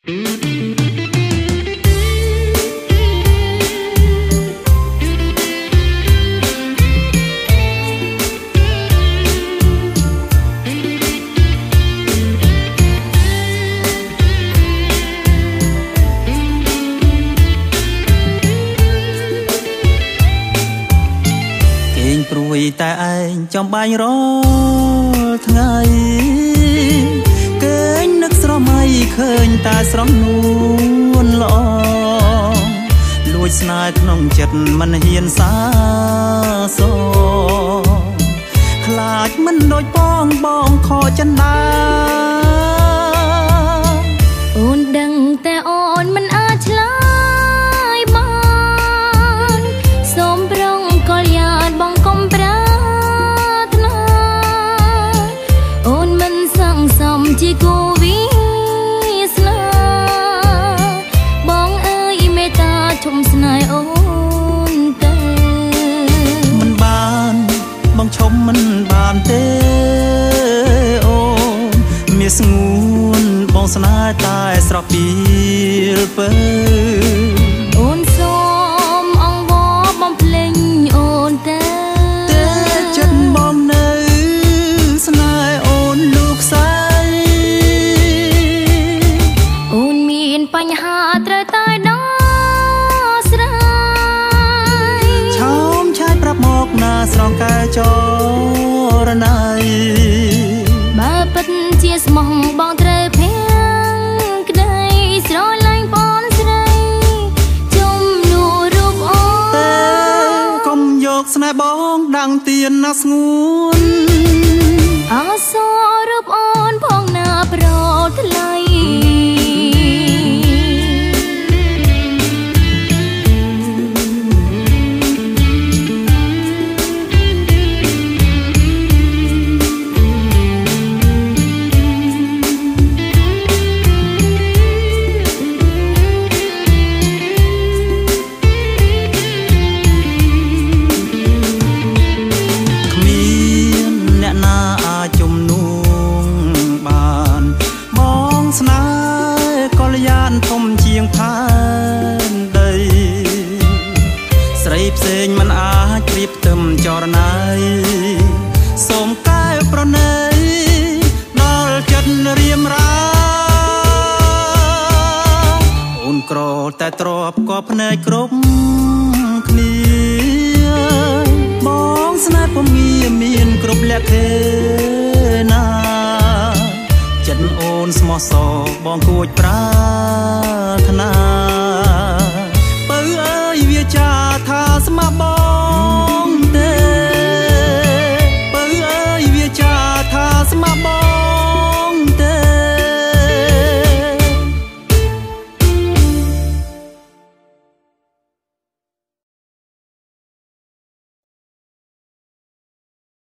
แต่ឯងចំបាញ់រាល់ថ្ងៃគេងនឹកស្រមៃឃើញតែស្រស់នួនល្អលួចស្នេហ៍ក្នុងចិត្តមិនហ៊ានសាសខ្លាចមិនដូចបងខកចិនដាអូនដឹងតែអូនមិនអាចឆ្លើយបានសូមប្រងកលយានបងកុំប្រាជាគូវាសនាបងអើយមេត្តាជុំស្នេហ៍អូនទេមិនបានបងឈុំមិនបានទេអូនមានស្ងួនបងស្នេហ៍តែស្រស់ពីលពើអូនសូមអង្វរបំភ្លេងអូនទេចិត្តបងនៅស្នេហ៍អូនលោកស្រីបញ្ហាត្រូវតែដោះស្រាយឆោមឆាយប្រាប់មកណាស្រងកែចរណៃបើពិតជាស្មោះបងត្រូវភាំងក្តីស្រឡាញ់បងស្រីជំនួសរូបអូនតែកុំយកស្នេហ៍បងដាំងទៀនណាស្ងួនអសររូបអូនផងណាប្រថ្លៃធំជាងផែនដីស្រីផ្សេងមិនអាចប្រៀបផ្ទឹមចរណៃសូមកែប្រណីដល់ចិត្តរៀមរាអូនក្រតែទ្របក៏ភ្នែកគ្រប់គ្នាបងស្នេហ៍ពុំមានគ្រប់លក្ខណៈចិត្តអូនស្មោះសរបងគួចប្រា